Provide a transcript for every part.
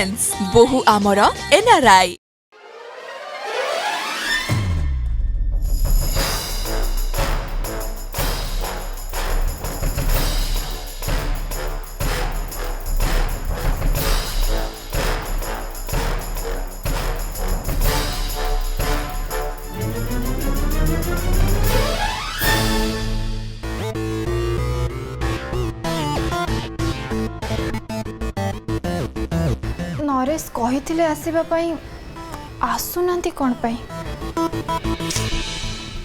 Presents बोहू आमर NRI. Naresh कही आसवाई आसुना कौन पाई?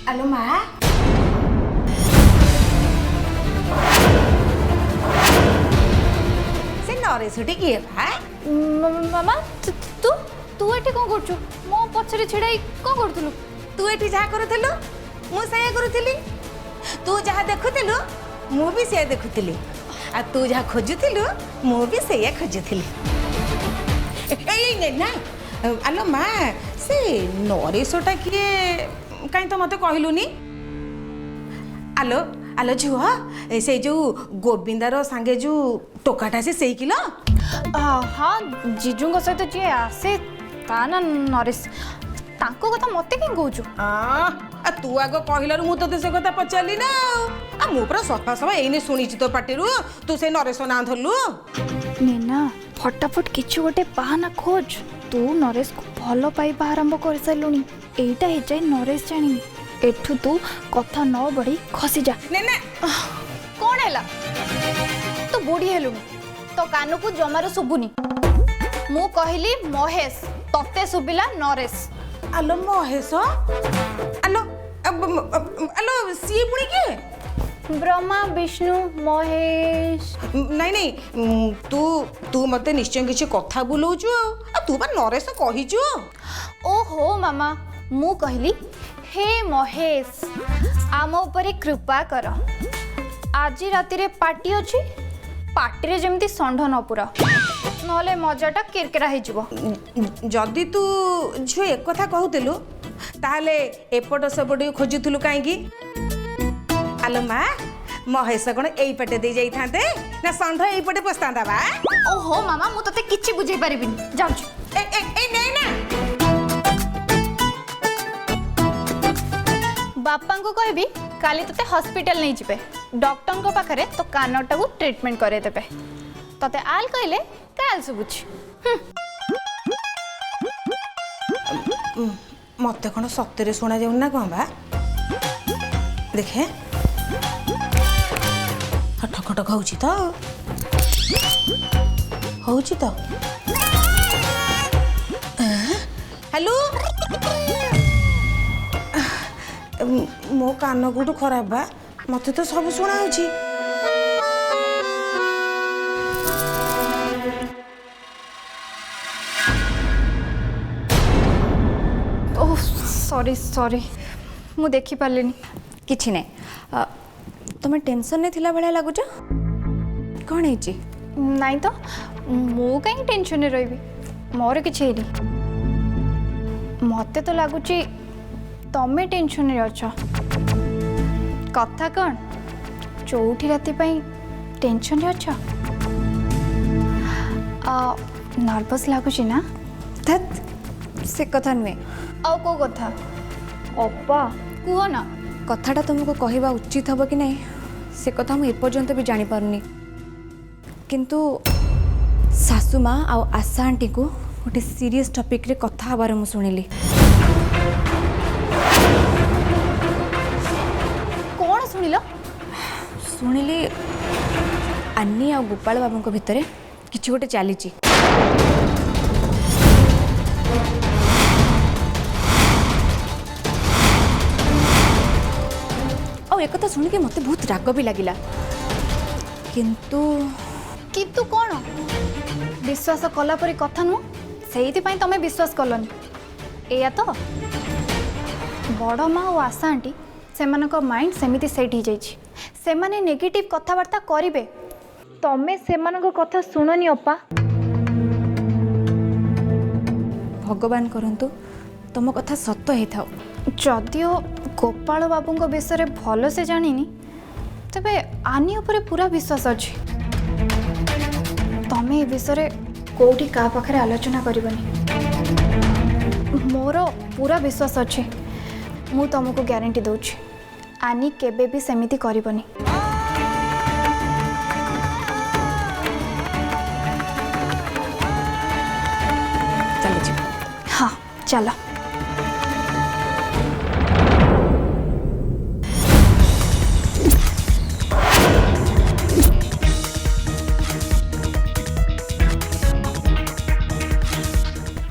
आलो माँ से नरेश किए मामा तू तू एठी कौन करछु? मो पछरे छिड़ाई कौन करथुलु? तू एठी जहा करूथिलु मु सेया करूथिली। तू जहा देखुथिलु मु भी सेया देखुथिली। आ तू जहा खोजुथिलु मु भी सेया खोजुथिली। ए ना आलो माँ से नरेशटा किए कहीं तो मत कहलुनी? आलो आलो झुआ से जो गोविंदार सांगे जो टोकाटा से सही किलो? हाँ जीजू सहित जी आसे ता ना नरेश तांको कथा मते कहीं कहूछु? तू आग कहलु मु तो से कथा पचारि ना आ मु पूरा सफा सफा एने शुणिची तो पाटिरु तू से नरेश ना धरलु। नेना फटाफट किछु गोटे बाहाना खोज। तू नरेश को भल पाइबा आरंभ कर सारूनी। एटा हे जाय नरेश जानी एठू तू कथा न बढ़ी खसी जा। नेना कौन हैला? तू बुढ़ी हेलुनी तो कान को जमार शुभुनी। मु कहली महेश तते सुबिला नरेश। आलो महेश आलो आलो सी पुणी किए? ब्रह्मा विष्णु महेश। नहीं नहीं तू तू मते निश्चय किसी कथा बुलाऊचु आ तू बा नरेश कहिचु। ओहो मामा मु कहली हे महेश आम उपरे कृपा कर। आज राति रे पार्टी अछि पार्टी रे जेमती संढ न पुरा नले मजाटा किरकिरा हे जिवो। जदि तू झो एक कथा कहूतिलु ताले एपट सेपट खोजुथुलु काईकी? आलो माँ महेश कौन यही पटे दे जाइथांते ना संढ यही पटे पछतांता बा? ओहो मामा मु तते किछि बुझाई परिबिनी जाउछु। ए ए ए नहीं ना बापा को कहबी काली तते हॉस्पिटल नहीं जिबे डॉक्टर को पाखरे तो कानटा को ट्रीटमेंट करे देबे। तते आल कहले काल सुबुछ। मते कौन सत्य शुणा जाऊ ना कौन बा? देखे खटखट होउची तो होउची तो। हेलो मो कान गुटू खराब बा मते तो सब शुणा होउची। ओह सॉरी सॉरी मु देखि पारलेनी। किछि नै तुम टेंशन नहीं थिला बेला लागुच कौन है? नहीं तो मु कहीं टेंशन रही मोर किछि हेनी। मते तो लगुच तमे टेंशन रे अछ। कथा कौन चौठी राति पई टेंशन रे अछ? नर्वस लगुच ना? धत से कथा नुहे। आ को कथा? अप्पा कुह ना कथाटा तुमको कहवा उचित हम कि नहीं से कथा मुझे एपर्यंत भी जानी पारुनी। किंतु सासू माँ आउ आशा आंटी को गोटे सीरियस टॉपिक रे कथा हबार मु सुनिली। कौन सुनिल? सुनिली आनी आ गोपाल बाबू भितर किछि गोटे चलीची। एक कथा सुनिके मत बहुत राग भी लगिला। किंतु किंतु कौन विश्वास कला परी कथा नु सेहिति पई तमे विश्वास कलनी एया तो बड़ माँ और आशा आंटी सेमानक माइंड सेमिति सेट हो जाइछि। सेमाने नेगेटिव कथाबार्ता करिवे तमे सेमानक कथा सुननी अप्पा। भगवान करंतु तुम कथा सत हे थाओ। जदियो गोपाल बाबू विषय भल से जानिनी तेबे आनी उपरे पूरा विश्वास अच्छी। तमे ए विषय कोठी का पाखरे आलोचना करबनी। मोर पूरा विश्वास अच्छे, मु तुमको ग्यारंटी दूची आनी केबे भी सेमिति करबनी। हाँ चलो।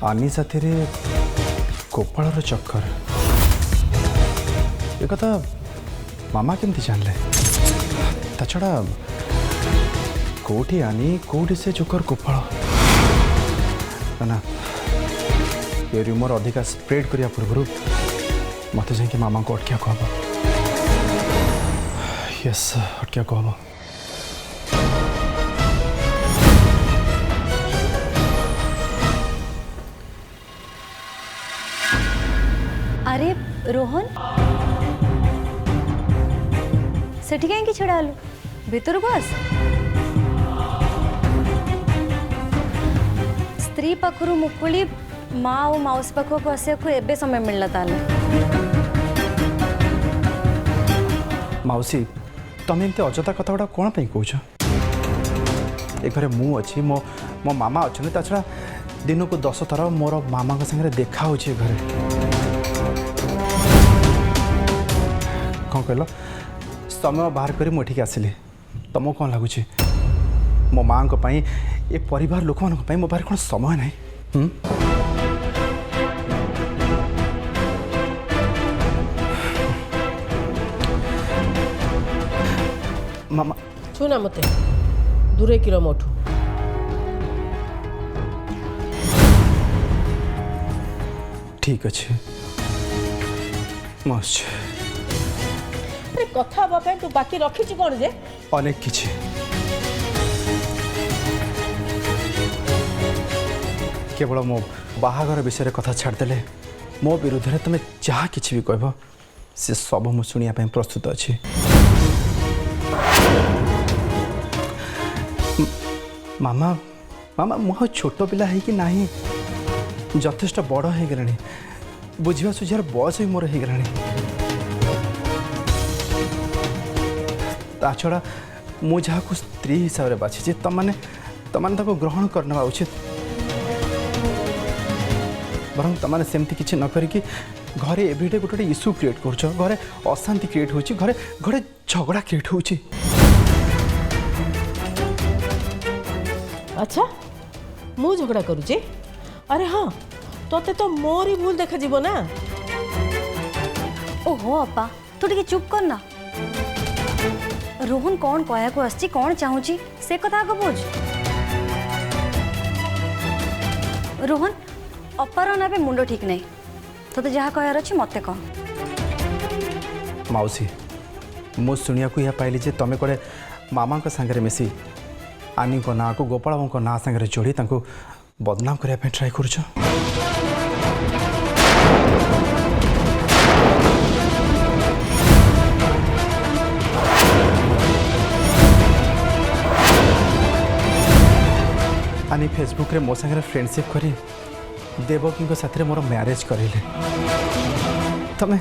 आनी साथी गोपाल चक्कर ये कथा मामा केमती जानले? ता छड़ा कोठी आनी कोठी से चक्कर गोपाल ना ये रूमर अधिका स्प्रेड करिया पूर्व मत जाके मामा को अटकिया कहब। यस अटकिया कहब। अरे रोहन सेठी कहीं छड़ालु भीतर को आस। स्त्री पाखरु मुकुली माँ और माउस पाखक आसिया को एबे समय मिलला ताले। माउसी तमें एमती अजथा कथा गुड़ा कौन पे कौच? ए घरे मु अच्छी मो मो मामा अच्छा ता छड़ा दिन को 10 थर मोर मामा संगे देखा हो घरे। कौन कहल समय बाहर कर मुझे आसिली तुमको कौन लगुच मो माँ ये परिवार लोक मान मो पाखे कौन समय ना? मामा छुना मते दूरे किर मोठू। ठीक अच्छे मस्त अरे कथा हवा तू बाकी रखी कौन जे? अनेक किछि केवल मो बाहागर विषय कथा छाड़देले मो विरुद्ध में तुम जहाँ किछि भी कहब से सब मु शुणिया प्रस्तुत अच्छी। मामा मामा मु छोट पिला है कि नहीं यथेष्ट बड़ हो गलानी बुझा सुझार बयस भी मोर हो गलानी। ता छड़ा मु जहाँ को स्त्री हिसाब से बाछी तमाने ग्रहण करना उचित बरं तमाने सेमती किछि न करिकी घरे एवरीडे गोटे इश्यू क्रिएट करछ घरे अशांति क्रिएट होछि घरे घरे झगड़ा क्रिएट होछि। अच्छा मु झगड़ा करूचे? अरे हाँ तोते तो मोरी भूल देखा जीवो ना। ओहो अपा तू टिके चुप कर ना। रोहन कौन कहया को आछि कौन चाहूची से कथा को बुझ। रोहन अपार ना मुंड ठीक नहीं तो जहाँ कहर अच्छी मत कह। माउसी मु शुणिया को यह पाइली जे तमे कोड़े मामा का संगे मिसी आनी को ना को गोपाल बाबू को ना संगे जोड़ी तांको बदनाम करने ट्राई कर। आनी फेसबुक रे मो संगे फ्रेंडशिप करी देवकी साथ मोर मैरेज करेले तमें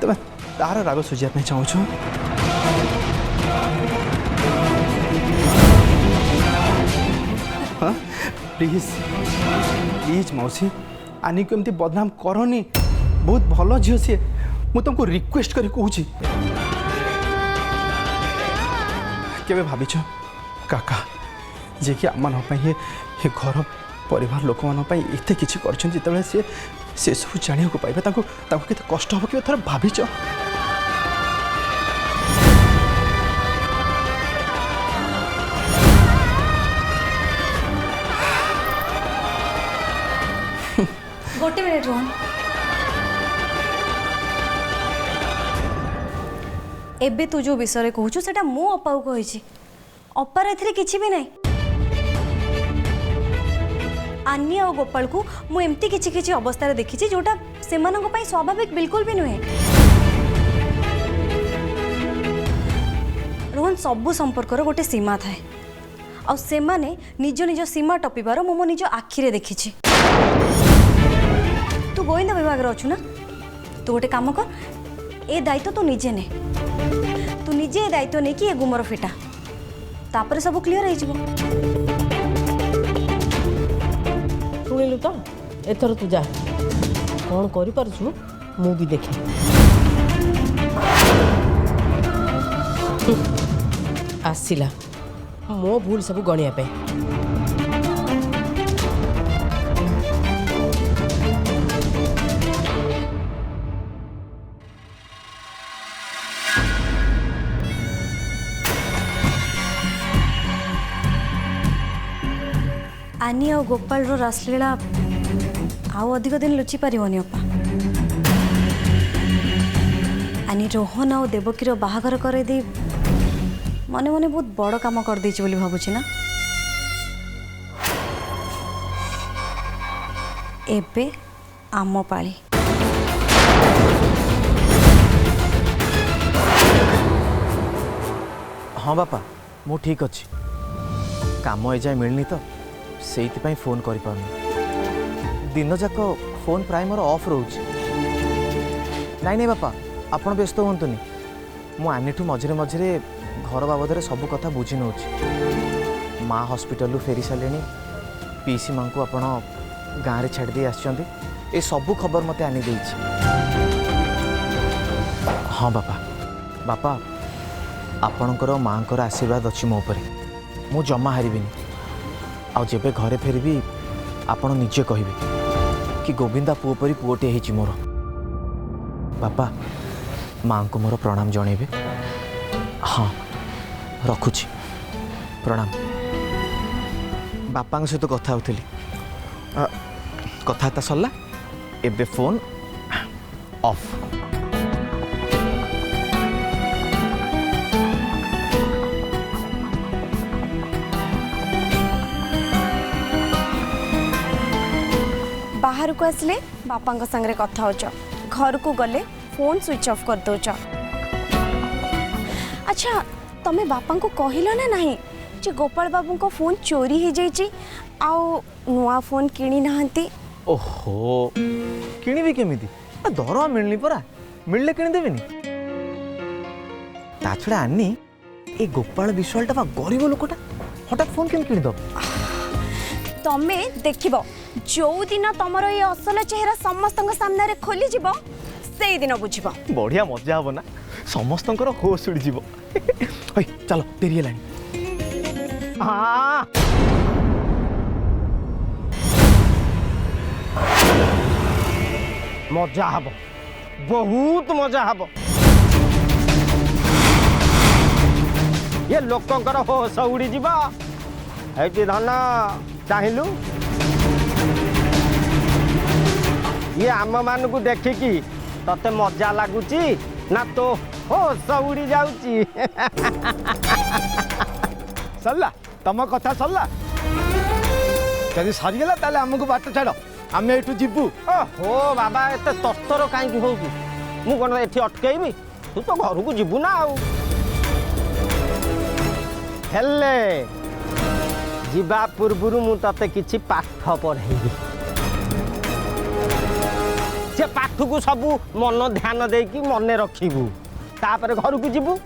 तमें तार राग सुझा चाहूँ? हाँ प्लीज प्लीज मौसी आनी को एमती बदनाम करनी बहुत भल झील सी मुझे तुमको रिक्वेस्ट करी कहूँ केबे भाविछ काका जे कि आम ये घर परिवार लोक मान एते किछि करछन जिते से सब जानिया को पाइबे ताको केते कष्ट हो कि थोड़ा भाविच? गोटे मिनिट रोहन एबे तू जो विषय कहूँ सेटा मु अपा को कहिछि अपार एथिरे किछि भी नहीं। आनी और गोपाल को मु एमती किछि किछि अवस्था रे देखिछि जोटा सेमानक पई स्वाभाविक बिल्कुल भी नुहे। रोहन सबु संपर्कर गोटे सीमा थाए आ से माने निज निज सीमा टपिबार मो निज आखिरे देखी तू गोविंदा विभाग रे अछु ना तू गोटे काम कर ए दायित्व तू निजे ने तू निजे ए दायित्व नहीं कि ए गुमर फिटा तापर सब क्लियर हो जिवो शुणिलु तो एथर तू जा कौन करि पारछु मु भी देखे आसिला मो भूल सब गणिया पे आनी आ गोपाल रो रासलीला आउ अधिक दिन लुचि पारिबनी अपा आनी रोहन आ देवकी रो बाहागर करे दे मने मने बहुत बड़ काम कर देछि बोली भाबुछि ना एबे आम पाली हाँ बापा मु ठीक अच्छी काम एजाए मिलनी तो से फोन कर दिन जाक फोन प्राय मोर ऑफ रोच नहीं बापा आपण व्यस्त हूँ मुझे मझे मझे घर बाबद सब कथा बुझी नौ माँ हॉस्पिटल फेरी सारे पीसी माँ को आपण गाँव छाड़ दे आसछन्ती ए सबू खबर मत आनी दे हाँ बापा बापा आपणकर माँ को आशीर्वाद अच्छी मो पर मु जमा हारिबिनी आउ जेबे घरे फेरबी आपण निजे कहिबे कि गोविंदा पुओ परी पुओटे हेछि मोर बापा माँ को मोर प्रणाम जणेबे हाँ रखुछि प्रणाम बापा सहित कथा होतली कथाता सरला एबे फोन ऑफ बाहर को आसले बापा संगे कथा होच घर को गले फोन स्विच ऑफ कर दौच अच्छा तमे बापा को कहल ना नहीं जे गोपाल बाबू को फोन चोरी हो जाइए आउ नुआ फोन किणी नाहंती ओहो किणी केमिति दरवा मिलनी परा मिलले किणी देबेनी ता छड़ा आनी ए गोपाल विश्वालटा बा गरीब लोकटा हठात फोन केम किणी दब तमे देखिबो जो दिन तमरो ये असल चेहरा समस्त सामने रे खोली जीवो से दिन बुझिबो बढ़िया मजा हबो ना समस्तंकर होश उड़ी जीवो ओय चलो देरी लाइन हां मजा हबो बहुत मजा हबो ये लोकंकर होश उड़ी जीवो एटी धन चाहिलु ये आम मान को देखिकी तते मजा लगुची ना तो होश उड़ी जाउची सरला तम कथा सरला जदि सरीगला ताले हमको बाट छाड़ आम एठू जीवु हो बाबा एते तस्तर कहीं हो मु कौन एठी अटकेबी तू तो घर को जीवु ना आउ हेले जीवा पूर्व मु तते किछि पाठ पढ़ेबी से पाठ को सबू मन ध्यान देकी मन रखिबू तापर घर को जीवु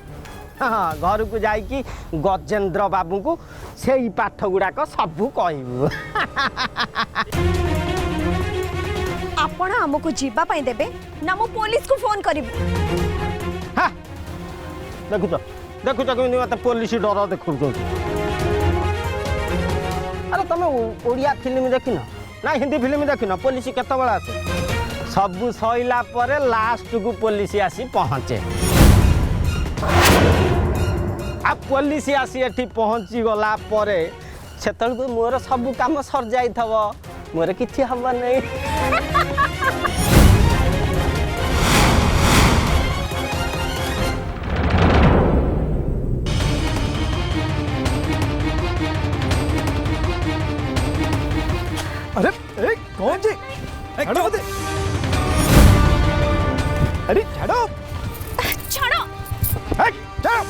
हाँ घर को जाइकी गजेंद्र बाबू को से पाठ गुड़ाक सबू कहबू आपण हमको जीवा पाई देबे ना मो पुलिस को फोन करिबो हाँ देखुच देखुच केमि मत पुलिस डर देखु अरे तुम ओडिया फिल्म देखिन ना हिंदी फिल्म देखिन पुलिस केत बेला आसे सबू सईला परे लास्ट को पुलिस आसी पहुँचे आ पुलिस आसी एठी पहुँची गला परे सेतल को मोर सब काम सर जाई थबो मोर किछि हबा नहीं अरे ए कौन जी छाड़ो दे अरे छाड़ो छाड़ो छाड़ो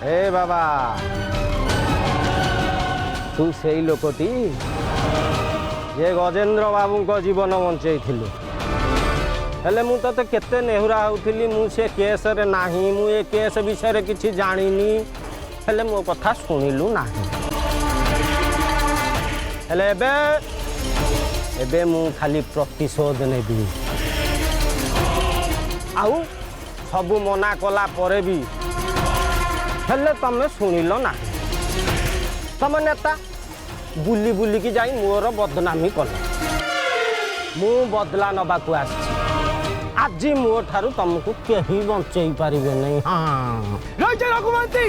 ए बाबा तू से लोकटी जे गजेन्द्र बाबू को जीवन बंचई हेले मु तते केते नेहुरा होउथिली मु से केस रे नाही मु ए केस विषय रे किछि जानिनी हेले मो कथा सुनिलु नाही हेले एबे मु खाली प्रतिशोध नेबी आउ सब मना कला परे भी हेले तमे सुनिल नाही तम नेता बुली बुली की जाई मोर बदनामी कल मु बदला नबाकू आछि आज मो ठारू तुमको कहीं बंचई पारिबे नहीं। हाँ रघुवंशी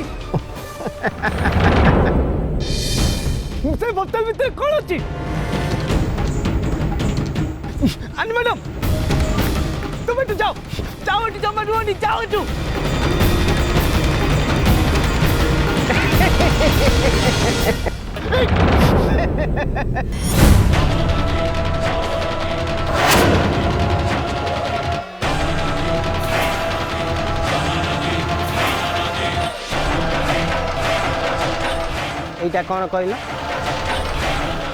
से बोतल भीतर कौन अच्छी आनी मैडम तुम एटू जाओ जाओ एटू जमा रुहनी जाओ एटू এইটা कौन कहला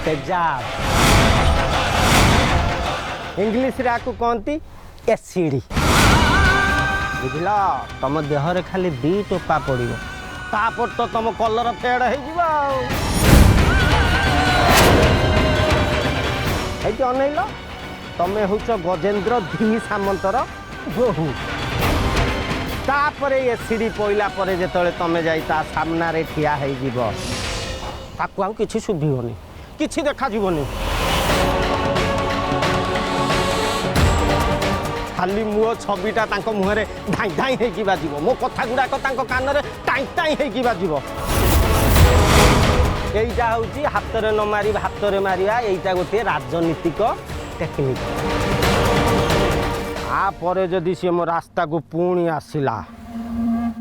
तेजाब इंग्लिश रे आकु कहती एसिड बुझल तुम देहरे खाली 2 टोपा पड़ो तापर तो तुम कलर फेड हो अनैल तमें हूँ गजेन्द्र धी सामंतर बोहू तापरे एसिड पइला परे जेतले तमे जाई ता सामना रे ठिया है जीव ताकू आउ किछि सुभिबनी किछि देखा जीवनी खाली मुओ छबिटा तांको मुहरे धाई धाई हे कि बाजिबो मो कथा गुडा को तांको कान रे टाई टाई हे कि बाजिबो एइटा होउची हाथ रे न मारी हाथ रे मारिया एइटा गोटे राजनीतिक टेक्निक आ परे जदि सी मो रास्ता को पुणी आसिला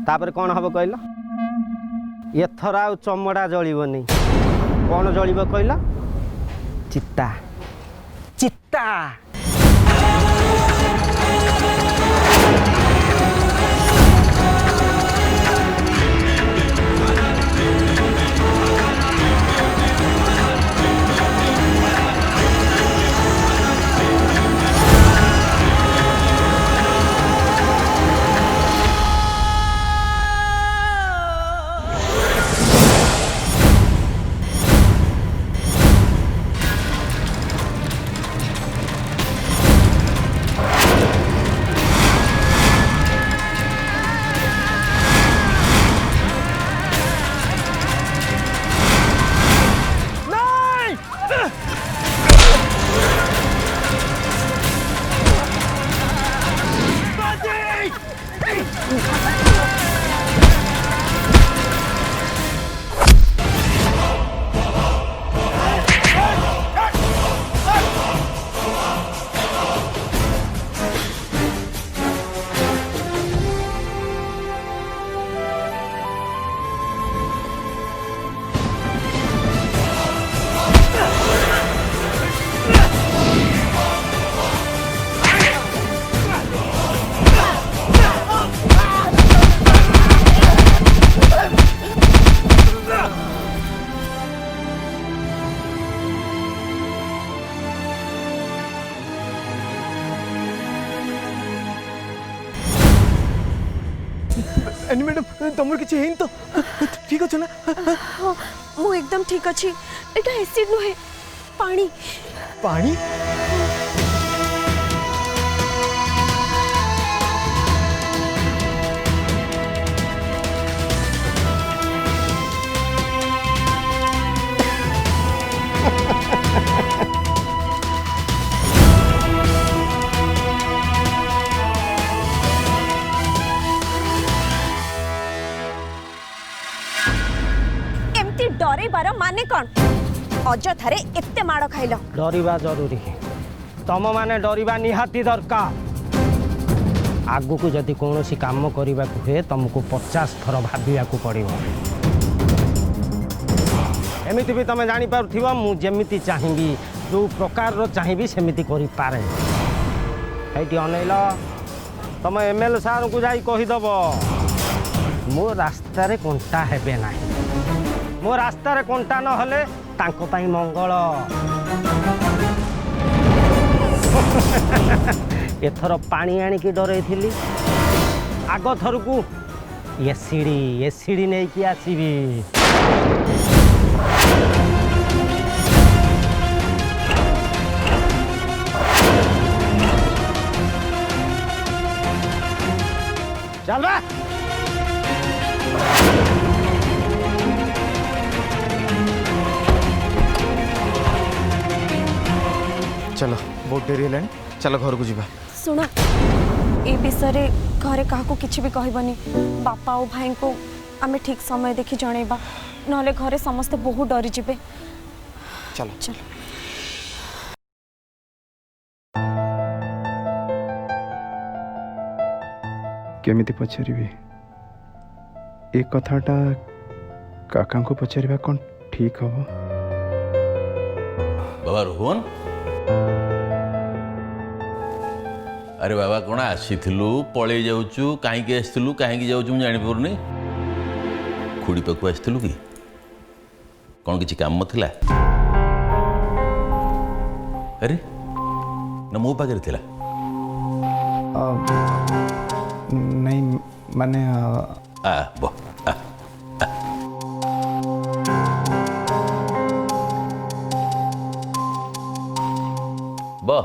तापर कौन हम कहल एथर आ चमड़ा जलिबनी कौन जलिब कहल चिता चिता एनी मैडम तुमर किछि हेन तो ठीक अछि ना हाँ मु एकदम ठीक अछि एटा एसिड नुहे पानी पानी डरे बार माने कौन अजथारे एते माड़ खाइल डरिबा जरूरी तुम माने डरिबा निहाती दरकार आगु को जदि कौन सी काम करने हुए तुमको 50 थर भाविया पड़ो एमती भी तुम जापर मुझे चाहिए जो प्रकार चाहिए सेमती करे अनैल तुम एमएलए सार को जाई कहीदब ମୋ ରାସ୍ତାରେ କଣ୍ଟା ହେବେ ନାହିଁ। ମୋ ରାସ୍ତାରେ କଣ୍ଟା ନହେଲେ ତାଙ୍କ ପାଇଁ ମଙ୍ଗଳ। ଏଥର ପାଣି ଆଣିକି ଡରେଇଥିଲି, ଆଗ ଥରକୁ ଏସିଡ଼ି ନେଇକି ଆସିବି। चल बा चलो बहुत डेरी है, चलो घर को जीवा। शुण ए विषय घरे क्या किसी भी कहबनी, बापा और भाई को आम ठीक समय देखी जनइबा, नले घरे समस्ते बहुत डरी जिबे। चलो चलो केमिति पचारि ए कथाटा काका को पचारिबा कौन ठीक हम? बाबा रोहन, अरे बाबा कौन आसीलु पलि जाऊँ कहीं आसलु कहीं जाऊँ मुझे जापर खुड़ी पाक आसलु कि कौन किसी काम थिला? अरे ना मो पाखे थिला? नहीं माने बह बह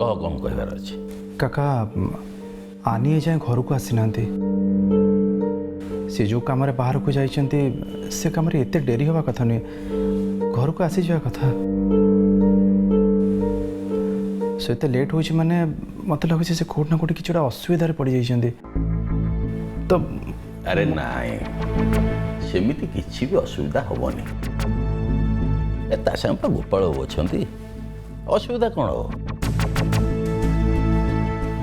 कह कौन कहबार अच्छे? काका आनी जाए घर को आसी ना, से जो कम बाहर को जाइछन्ति से कम एते डेरी हवा कथा नहीं, घर को आसी जावा कथा। से एते लेट होइछ माने मत लगुच से कोट ना कोट किछटा असुविधा पड़ जाइछन्ति तो। अरे नाई सेमिति किछि भी असुविधा होबनी, ता संग गोपाल अछंती, असुविधा कौन हो?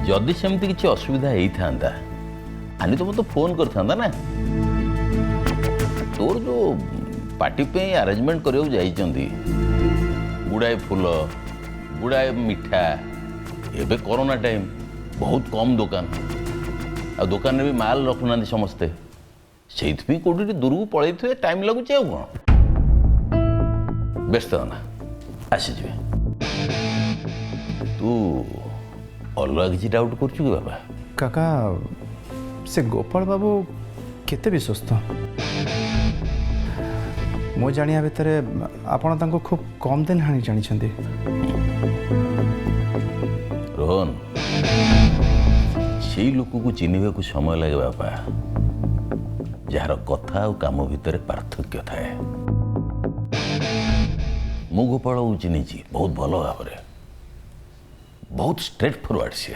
जदि सेमती किछि असुविधा होता आनी तो मत फोन कर था ना। तोर जो पार्टी पे अरेंजमेंट करियो जाइचंती, गुड़ाए फूल गुड़ाए मिठा, एबे कोरोना टाइम बहुत कम दुकान आ दुकान में भी माल रखुना समस्ते, से कौटी दूर को पलि थे टाइम लगुच कौन व्यस्त ना आसीजे। तू अलग किसी डाउट कर बाबा? काका से गोपाल बाबू केते विश्वस्त मो जानिया भितर आपण तांको खूब कम दिन हानि जानिछन्ती। रोहन से लोक को चिन्हवा को समय लगे बापा, जार कथा और काम भितर पार्थक्य थाए। मु गोपाल को चिन्ही बहुत भल भाव, बहुत स्ट्रेट फॉरवर्ड सी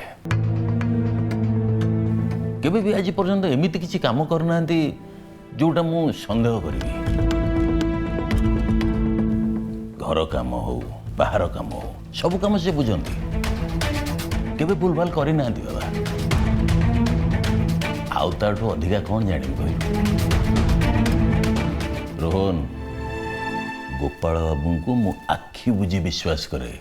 केबे भी आज पर्यंत एमिति किसी काम करना जोटा मु संदेह करी। घर काम हो बाहर काम हो सब काम से बुझंती, केबे भूलभाल करी ना बाबा। आउ ताठू अधिका कौन जानी कह रोहन, गोपाल बाबू को मु आखि बुझी विश्वास करे।